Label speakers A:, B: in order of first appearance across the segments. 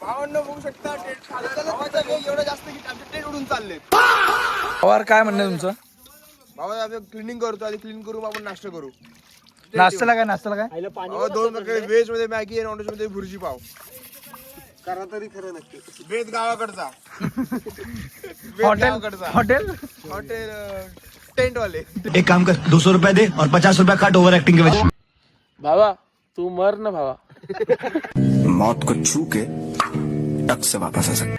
A: भावांना बघू शकता एवढं जास्त की टेंट उडून चालले.
B: पवार काय म्हणणं तुमचं?
A: भावा आपण क्लिनिंग करतो, आधी क्लीन करू, आपण नाश्ता करू.
B: नाश्त्याला काय?
A: दोन प्रकारे, व्हेज मध्ये मॅगी आणि नॉन व्हेज मध्ये भुर्जी पाव. करा तरी खरं नक्की. व्हेज गावाकडचा.
B: हॉटेल
A: टेंट वाले.
C: एक काम कर, 200 रुपया दे और 50 रुपया काट ओवर एक्टिंग के वजह.
D: भावा तू मर ना भावा.
C: मौत को छू के टक से वापस आ सकते.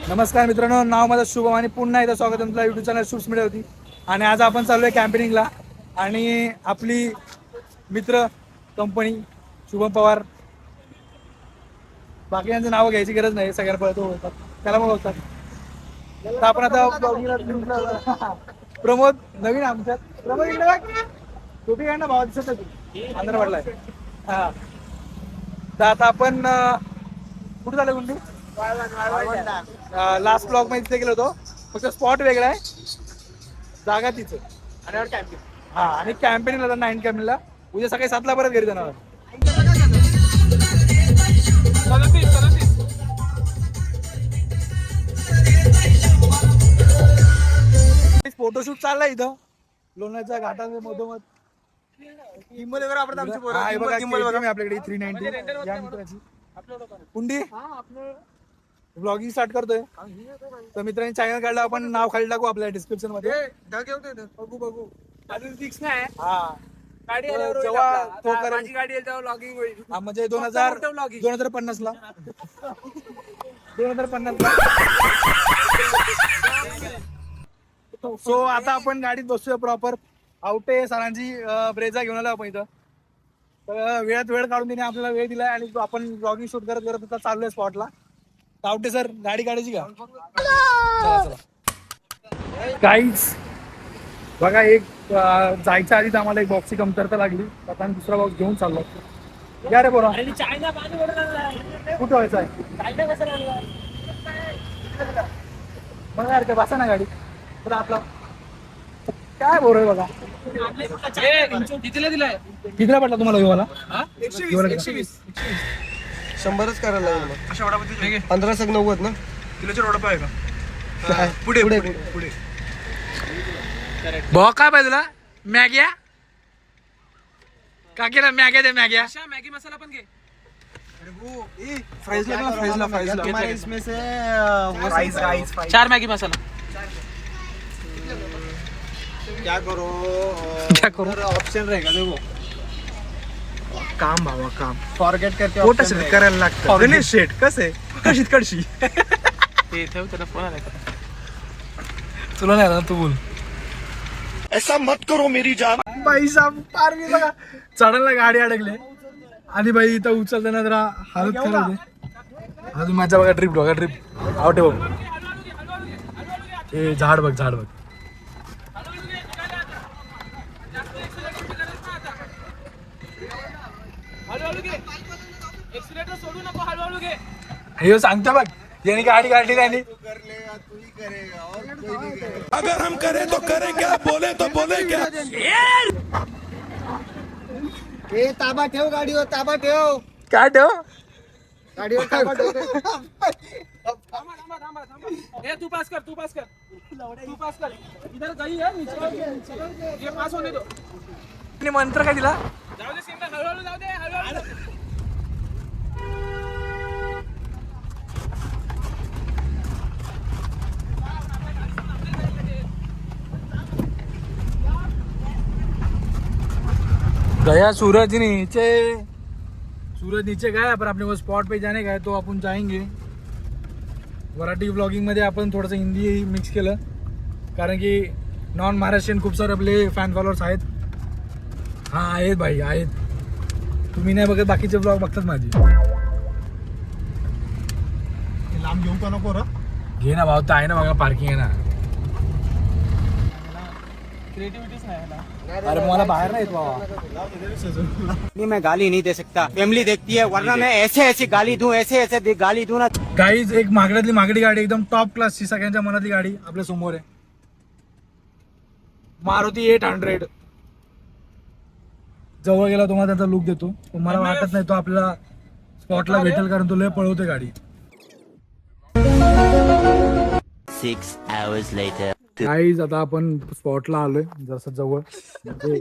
B: नमस्कार मित्रांनो, नाव माझं शुभम आणि पुन्हा एकदा स्वागत आहे तुमचं युट्यूब चॅनल शूट्स मीडिया होती. आणि आज आपण चाललोय कॅम्पेनिंगला आणि आपली मित्र कंपनी शुभम पवार, बाकीच्यांचं नावं घ्यायची गरज नाही, सगळ्यांना पळतो बोलतात, त्याला पण बोलतात. तर आपण आता प्रमोद नवीन आमच्यात. प्रमोद इकडे बघ, टोपी काढ ना भावा, दिसत नाही तू, अंधार पडलाय. हा, तर आता आपण कुठे झालं गुंडी? लास्ट ब्लॉग मध्ये तिथे गेलो होतो, फक्त स्पॉट वेगळा आहे, जागा तिचं. हा, आणि कॅम्पेनिंगला जाणार, 9 कॅम्पेनिंगला. उद्या सकाळी 7ला परत घरी जाणार. फोटोशूट चाललाय इथं लोणारच्या घाटामध्ये मधोमध. आपल्याकडे 390 या मित्राची कुंडी ब्लॉगिंग स्टार्ट करतोय. तर मित्रांनी चॅनल काढला, आपण नाव खाली टाकू आपल्या डिस्क्रिप्शन मध्ये. बघू अजून फिक्स नाही. हा, जेव्हा तो माझी गाडी येईल तेव्हा लॉगिंग होईल. हा, म्हणजे 2050 ला 2050 ला. सो आता आपण गाडीत बसतोय प्रॉपर. आवटे सरांची ब्रेझा घेऊन आलो आपण इथं. तर वेळात वेळ काढून तिने आपल्याला वेळ दिलाय आणि आपण ब्लॉगिंग शूट करत करत आता चाललोय स्पॉटला. आवटे सर, गाडी काढायची का? काहीच बघा, एक जायच्या आधीच आम्हाला एक बॉक्सची कमतरता लागली, आता आम्ही दुसरा बॉक्स घेऊन चाललो. या रे बोला, कुठं व्हायचं आहे बघा यार, काय बसा ना गाडी. तर आपला काय बोर आहे बघा. कितीला पडला तुम्हाला विवाला? 120.
A: 100च करायला लागेल. 1590 ना
B: किलोच्या रोड आहे का? पुढे भाऊ काय पाहिजे तुला? मॅग्या का केला? मॅग्या दे, मॅग्या.
D: मॅगी मसाला पण घे.
A: फ्राइज इसमें से
D: 4 मॅगी मसाला.
A: क्या करो ऑप्शन रहेगा देखो.
B: काम भावा, काम
A: फॉरगेट करके
B: पोट करायला लागतं. गणेश शेठ कसे कशी
D: ते ठेव, त्याला फोन आला.
B: तुला नाही आला, तू बोल.
C: ऐसा मत करो मेरी जान.
B: बाई साहेब पार मी बघा, चढायला गाडी अडकले आणि बाई इथं उचलताना जरा हालत खराब होते. अजून माझ्या बघा ट्रिप आवटे बघ. हे झाड बघ. हे सांगतो बघ, याने गाडी काढली आणि
C: अगर हम करें तो करें क्या, बोले तो बोले क्या.
A: ताबा ठेव गाडीवर, ताबा ठेव
B: काय ठेव
A: गाडीवर, ताबा ठेव.
D: तू पास कर. इधर गई है नीचे, ये पास होने दो.
B: मंत्र काय दिला?
D: जाऊ दे सिंगल, हळूहळू जाऊ दे, हळूहळू.
B: गया सूरज नीचे गया, पर अपने को स्पॉट पे जाने का है तो आपण जाएंगे. वराठी ब्लॉगिंग मध्ये आपण थोडंसं हिंदी मिक्स केलं, कारण की नॉन महाराष्ट्रीयन खूप सारे आपले फॅन फॉलोअर्स आहेत. हा आहेत भाई, आहेत. तुम्ही नाही बघत, बाकीचे ब्लॉग बघतात माझे.
A: लांब घेऊ का नको रा?
B: घे ना भाऊ, तर आहे ना बघा, पार्किंग आहे ना.
D: क्रिएटिव्हिटीच नाही ना.
B: अरे मला बाहेर नाही येत बाबा.
E: नहीं, मैं गाली नहीं दे सकता, फैमिली देखती है, वरना मैं ऐसे गाली दूं, ऐसे गाली दूं ना.
B: गाईज एक मागड्यातली मागडी गाडी, एकदम टॉप क्लासची, सगळ्यांच्या मनातली गाडी आपल्या समोर आहे. मारुती 800 जवळ गेला तुम्हाला त्याचा लुक देतो. तुम्हाला वाटत नाही तो आपल्याला स्पॉटला भेटेल कारण तो लय पळवते गाडी.
F: 6 hours later.
B: गाईज आता आपण स्पॉटला आलोय जसं जवळ. म्हणजे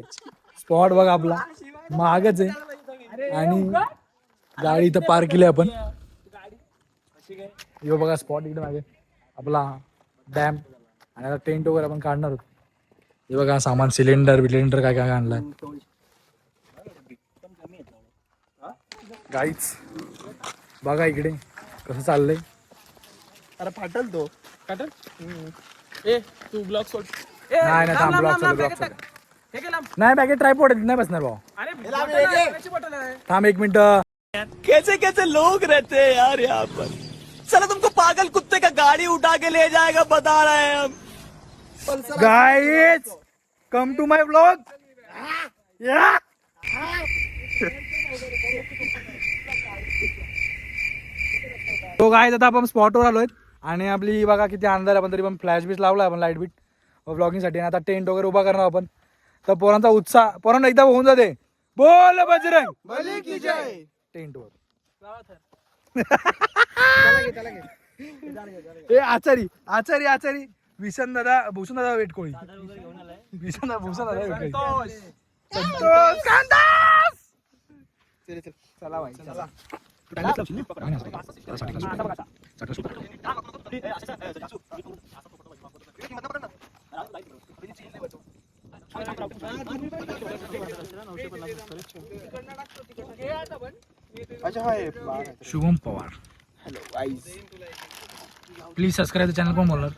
B: स्पॉट बघा आपला महागच आहे आणि गाडी इथं पार्क केली आपण. यो बघा स्पॉट इकडे मागे आपला डॅम आणि आता टेंट वगैरे आपण काढणार आहोत. हे बघा सामान सिलेंडर काय काय आणलाय गाईच. बघा इकडे कसं चाललंय.
A: अरे फाटल तो
D: काटल ए तू ब्लॉक सोड.
B: नाही नाही थांब ब्लॉक चालू ब्लॉक चालू. नाही बॅगेत ट्रायपॉड नाही बसणार भाऊ.
D: अरे बॉटल आहे.
B: थांब एक मिनिट.
E: कैसे कैसे लोग रहते हैं यार यहाँ पर. चलो तुमको पागल कुत्ते का गाड़ी उठा के ले जाएगा बता रहे हैं हम.
B: Guys come to my blog. तो गाईज आता आपण स्पॉटवर आलोय आणि आपली बघा किती अंधार आहे. आपण तरी पण फ्लॅश बीच लावला आपण लाईट बीट ब्लॉगिंग साठी. आता टेंट वगैरे उभा करणार आपण. तर पोरांचा उत्साह पोरांना एकदा होऊन जाते. बोल बजरंग
A: बली की जय.
B: टेंट वर ए आचारी आचारी आचारी भूषण दादा वेट कोळी. भूषण दादा वेट कोळी. संतोष कांदास. चला भाई चला.
A: अच्छा hi
B: Shubham Pawar.
A: Hello guys.
B: Please subscribe the channel. कोण बोलणार.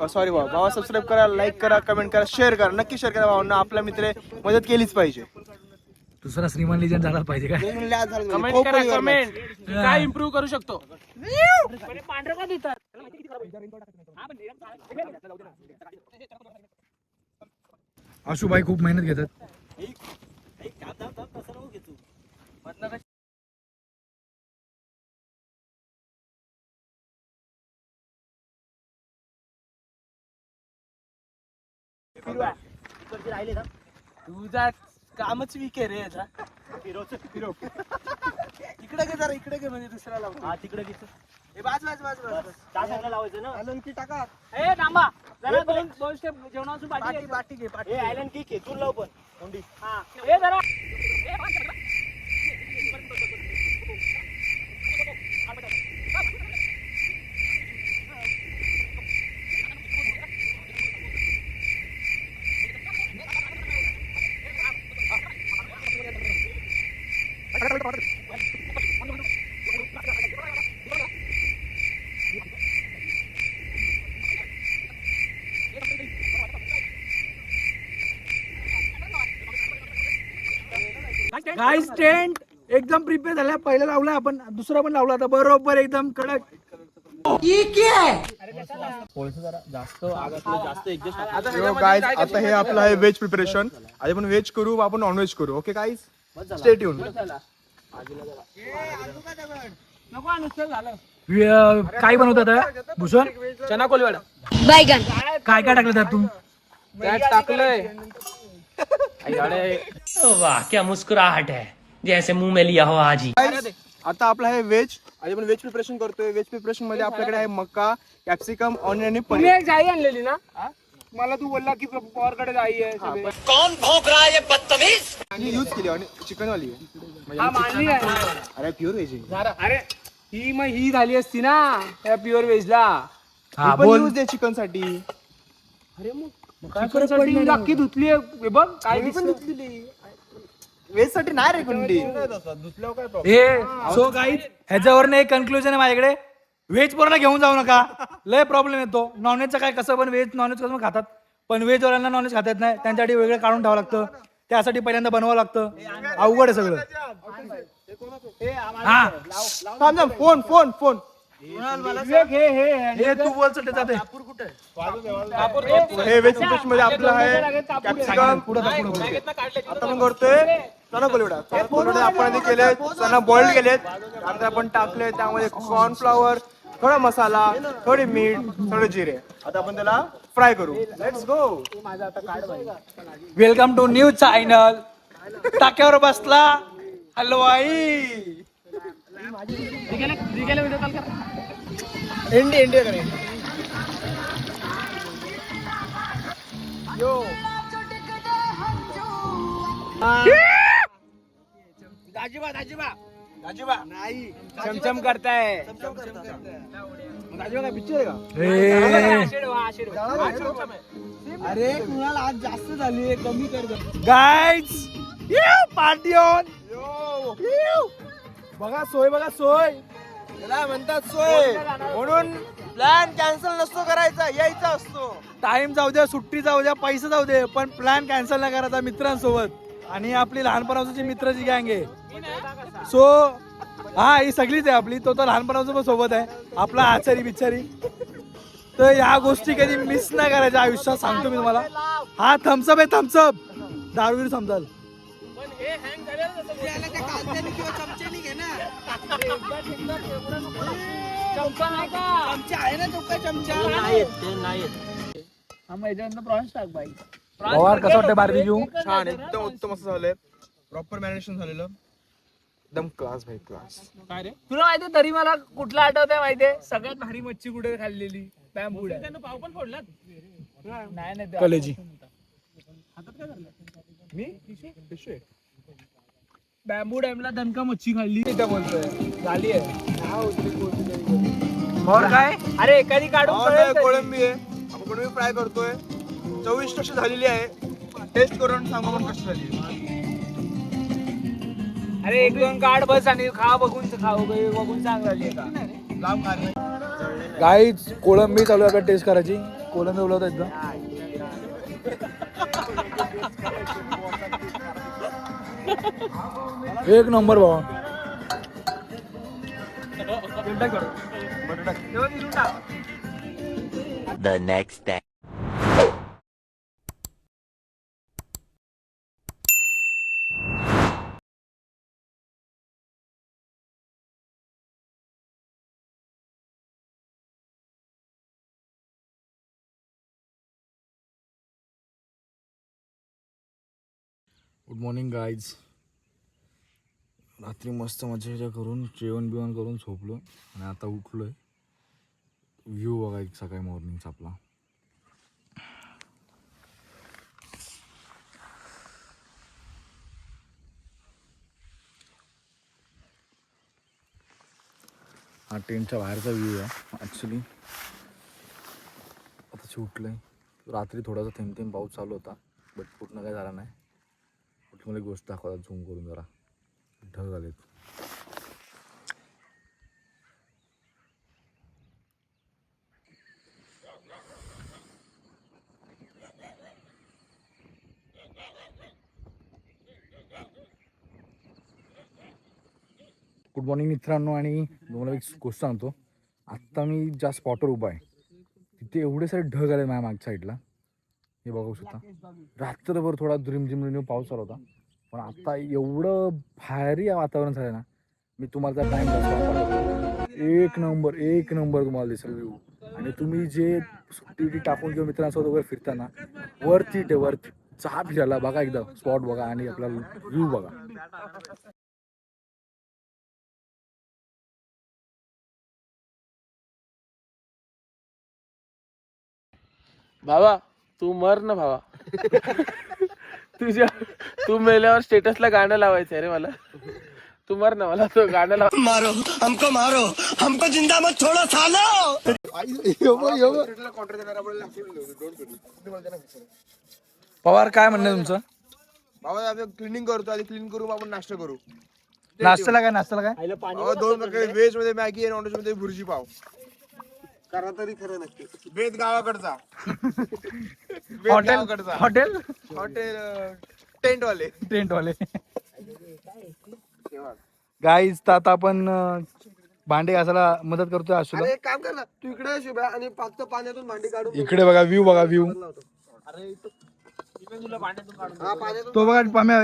A: सॉरी भावा सबस्क्राईब करा, लाईक करा, कमेंट करा, शेअर करा. नक्की शेअर करा भावांना. आपला मित्र मदत केलीच पाहिजे.
B: दुसरा श्रीमान लिजन झाला पाहिजे काय.
D: कमेंट करा कमेंट काय इम्प्रूव्ह करू शकतो. पांढरं का देतात.
B: आशुभाई खूप मेहनत घेतात.
D: तुझा कामच वीक आहे रे याचा. इकडे घे जरा इकडे घे म्हणजे दुसरा लावतो. हा तिकडे घे. हे बाज लावायचं ना.
A: आलन की टाका.
D: ए थांबा जरा दोन स्टेप जेवणापासून
A: पाठी पाठी घे पाठी.
D: आयलंड किक आहे. तू लाव पण कोंडी. हा ए जरा
B: गाईस टेंट एकदम प्रिपेअर झाला. पहिला लावला आपण दुसरा पण लावला आता बरोबर एकदम कडक.
A: गाईज आता हे आपलं आहे व्हेज प्रिपरेशन. आज आपण व्हेज करू आपण नॉन व्हेज करू. Okay guys stay tune.
D: नको नुसतं झालं.
B: काय बनवतात भूषण.
D: चना कोलवाडा
G: बैगन
B: काय काय टाकलं त्यात तू.
D: त्यात टाकलंय.
H: वाह क्या मुस्कुराहट है जैसे मुंह में लिया हो आज ही.
A: आता आपलं आहे व्हेज. आज आपण व्हेज प्रिपरेशन करतोय. व्हेज प्रिपरेशन मध्ये आपल्याकडे आहे मका, कॅप्सिकम, ऑनियन आणि
D: तुम्ही
A: पनीर.
D: एक जाई आणलेली ना. मला तू बोलला की पवारकडे जाई आहे सगळे.
E: कौन भौंक रहा है ये बदतमीज.
A: आणि यूज केली आणि चिकन वाली आहे.
D: हा मानली आहे.
A: अरे प्युअर व्हेज आहे.
D: अरे ही मग ही झाली असती ना त्या प्युअर व्हेजला.
B: हा
A: पण
B: बोल.
A: यूज आहे चिकन साठी.
D: अरे मग चिकन साठी अख्खी धुतली आहे. बघ काय दिसतं.
A: व्हेज साठी नाही रे कुंडी.
B: हे सो गाईज ह्याच्यावर एक कन्क्लुजन आहे माझ्याकडे. व्हेज पोरांना घेऊन जाऊ नका. लय प्रॉब्लेम येतो. नॉनव्हेजचं काय कसं पण व्हेज नॉनव्हेज कसं खातात पण व्हेज वाल्यांना नॉनव्हेज खाता येत नाही. त्यांच्यासाठी वेगळं काढून ठेवावं लागतं. त्यासाठी पहिल्यांदा बनवावं लागतं. अवघड आहे सगळं. हा
A: थांब थांब. Phone phone phone.
B: हे तू बोल सध्या जाते.
A: हे व्हेज प्रिपरेशन मध्ये आपलं आहे कॅप्सिकम. आता आपण करतोय चना कोलवडा. चना कोलवडा आपण आधी केले. चना बॉइल्ड केलेत. आता आपण टाकले त्यामध्ये कॉर्नफ्लॉवर, थोडा मसाला, थोडे मीठ, थोडे जिरे. आता आपण त्याला फ्राय करू. Let's go.
B: Welcome to new channel. टाक्यावर बसला हलवाई.
A: इंडिया करे. यो दाजीबा दाजीबा दाजीबा नाही चमचम करताय. दाजीबा काय पिक्चर आहे का? अरे कुणाला आज जास्त झाली कमी कर.
B: Guys party on. बघा सोय बघा सोय.
A: त्याला म्हणतात सोय. म्हणून प्लॅन कॅन्सल नसतो करायचा, यायचा असतो.
B: टाइम जाऊ द्या, सुट्टी जाऊ द्या, पैसे जाऊ दे, पण प्लॅन कॅन्सल नाही करायचा मित्रांसोबत. आणि आपली लहानपणाची मित्राची गँग आहे. सो हा ही सगळीच आहे आपली. तो तर लहानपणापासून पण सोबत आहे आपला आचारी बिचारी. तर या गोष्टी कधी मिस नाही करायच्या आयुष्यात, सांगतो मी तुम्हाला. हा थम्सअप आहे थम्सअप. दारूगिरी समजाल. पवार कसं वाटतं बार्बीक्यू?
A: छान एकदम उत्तम असं झालंय. प्रॉपर मॅरिनेशन झालेलं. एकदम क्लास भाई क्लास.
D: तुला माहितीये तरी मला कुठला आठवतंय माहितीये? सगळ्यात भारी मच्छी कुठे खाल्लेली? Bamboo dam. पाव पण फोडलात? नाही
B: कलेजी.
D: बॅम्बू डॅमला दणका मच्छी खाल्ली. बोलतोय झाली आहे.
B: और काय?
D: अरे एखादी काढून कळेल तरी.
A: कोळंबी आहे. आपण कोळंबी फ्राय करतोय. चविष्ट अशी झालेली आहे. टेस्ट करून सांगू पण कशी झाली.
D: अरे एक दोन काढ बस आणि खा बघून सांग झाली का.
A: लांब खाणे.
B: गाईज कोळंबी चालू आहे टेस्ट करायची. कोळंबी बोलवत एकदम एक नंबर बाबा.
F: The next day.
B: Good morning guys. रात्री मस्त मजा करून जेवण बिवण करून झोपलो आणि आता उठलोय. व्ह्यू बघा एक सकाळी मॉर्निंगचा आपला. हा टेंटच्या बाहेरचा व्ह्यू आहे ॲक्च्युली. आता उठलोय. रात्री थोडासा थेंब थेंब पाऊस चालू होता बट पूर्ण काय झाला नाही. मला गोष्ट दाखवतात झूम करून जरा. ढग आलेत. गुड मॉर्निंग मित्रांनो. आणि तुम्हाला एक गोष्ट सांगतो. आत्ता मी ज्या स्पॉटवर उभा आहे तिथे एवढे सारे ढग आले माझ्या मागच्या साईडला. हे बघू शकता. रात्रभर थोडा रिमझिम पाऊस आला होता पण आता एवढं भारी वातावरण झालं ना. मी तुम्हाला त्या टाइम एक नंबर तुम्हाला दिसेल व्ह्यू. आणि तुम्ही जे सुट्टी टाकून किंवा मित्रांसोबत वगैरे फिरताना वरती चहा फिरायला बघा एकदा स्पॉट बघा आणि आपला व्ह्यू बघा.
D: भावा तू मर ना भावा. तू मेल्यावर स्टेटसला गाणं लावायचं रे मला. तू मर ना, मला तो गाणं लाव.
E: मारो हमको जिंदा मत छोड़ो सालो.
B: पवार काय म्हणणं तुमचं?
A: बाबा आपण क्लिनिंग करतो. आधी क्लीन करू आपण नाश्ता करू.
B: नाश्त्याला काय?
A: दोन प्रकारे व्हेज मध्ये मॅगी आणि नॉन व्हेज मध्ये भुर्जी पाव. करा तरी खरं नसते. वेद गावाकडचा.
B: हॉटेल टेंट वाले. गाईज तर आता आपण भांडे घासायला मदत करतोय आशूला.
A: एक काम कर ना, तू इकडे शुभ्या आणि फक्त पाण्यातून भांडी काढून.
B: इकडे बघा व्ह्यू बघा व्ह्यू. तो बघा पाम्या.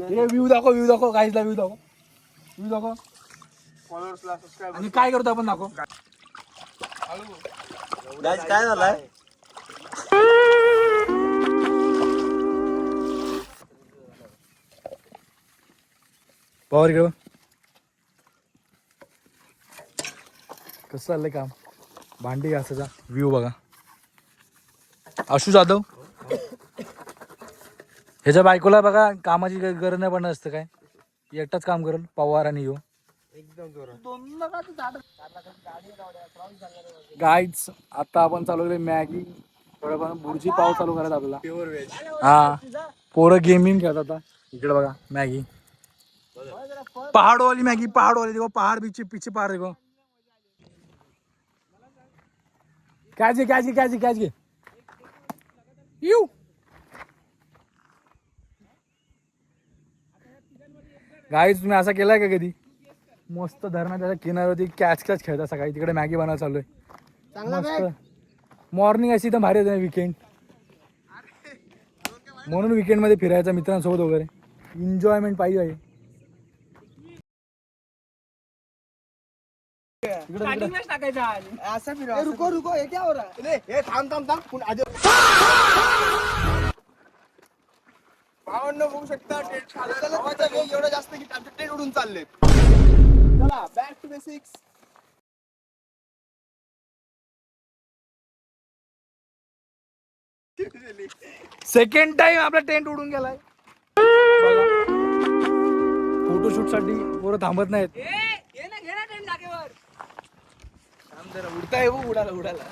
B: व्ह्यू दाखव गाईजला व्ह्यू दाखव. आणि काय करतो आपण दाखव.
A: काय झालंय
B: पॉवर घेऊ कसं चाललंय काम भांडी घासायचा व्ह्यू बघा आशु जाधव ह्याच्या बायकोला बघा कामाची गरज नाही पडणार असतं काय एकटाच काम करेल पवार आणि यो गाईज आता आपण चालवले मॅगी थोडंफार बुर्जी पाव चालू करायचा आपल्याला प्युअर व्हेज हा पोरं गेमिंग खेळतात आता इकडे बघा मॅगी पहाड़ वाली मैगी पहाड़ वाली देखो पहाड़ पीछे पीछे पहाड़ देखो कैच के यू गाईज तुम्ही असा केलाय का कधी मस्त धरणा त्याच्या किनाऱ्यावरती कॅच खेळता सकाळी तिकडे मॅगी बनवायला चालू आहे मस्त मॉर्निंग अशी तर भारी होते विकेंड म्हणून विकेंड मध्ये फिरायचं मित्रांसोबत वगैरे एन्जॉयमेंट पाहिजे
A: भावांना बघू शकता टेंट एवढं जास्त की त्यांचे टेंट उडून चालले चला back to basics
B: second time आपला टेंट उडून गेलाय फोटोशूट साठी पोरं थांबत नाहीत
A: उडताय उडाला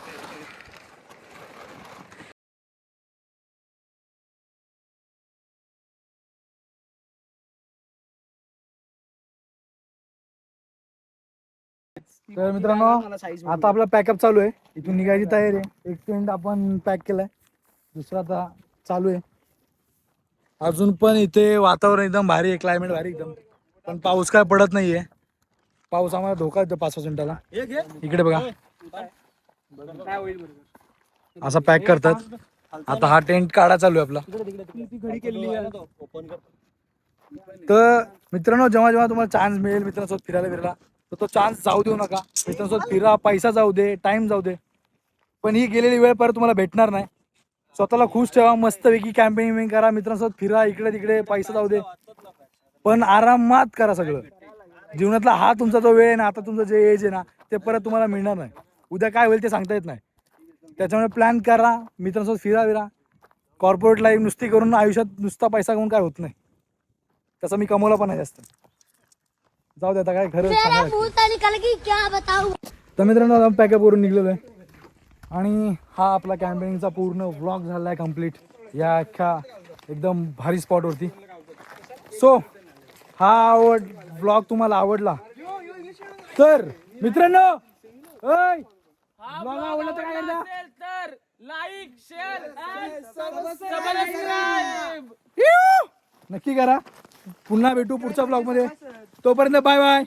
B: तर मित्रांनो आता आपला पॅकअप चालू आहे इथून निघायची तयारी आहे एक टेंट आपण पॅक केलाय दुसरा आता चालू आहे अजून पण इथे वातावरण एकदम भारी आहे क्लायमेट भारी एकदम पण पाऊस काय पडत नाहीये पाऊस आम्हाला धोका येतो 5-6 मिनिटाला इकडे बघा असा पॅक करतात आता हा टेंट काढा चालू आहे आपला तर मित्रांनो जेव्हा जेव्हा तुम्हाला चान्स मिळेल मित्रांसोबत फिरायला तर तो चान्स जाऊ देऊ नका मित्रांसोबत फिरा पैसा जाऊ दे टाइम जाऊ दे पण ही गेलेली वेळ परत तुम्हाला भेटणार नाही स्वतःला खुश ठेवा मस्तपैकी कॅम्पेनिंग करा मित्रांसोबत फिरा इकडे तिकडे पैसा जाऊ दे पण आरामात करा सगळं जीवनातला हा तुमचा जो वेळ आहे ना आता तुमचं जे एज आहे ना ते परत तुम्हाला मिळणार नाही उद्या काय होईल ते सांगता येत नाही त्याच्यामुळे प्लॅन करा मित्रांसोबत फिरा कॉर्पोरेट लाईफ नुसती करून आयुष्यात नुसता पैसा करून काय होत नाही तसं मी कमवला पण नाही जास्त जाऊ दे आता काय खरं तर मित्रांनो पॅकअप करून निघलेलो आहे आणि हा आपला कॅम्पेनिंगचा पूर्ण व्लॉग झाला आहे कम्प्लीट या अख्ख्या एकदम भारी स्पॉटवरती सो हा व्लॉग तुम्हाला आवडला तर मित्रांनो व्लॉग आवडला तर काय करता
D: लाईक शेअर सबस्क्राईब
B: नक्की करा पुन्हा भेटू पुढच्या ब्लॉग मध्ये तोपर्यंत बाय बाय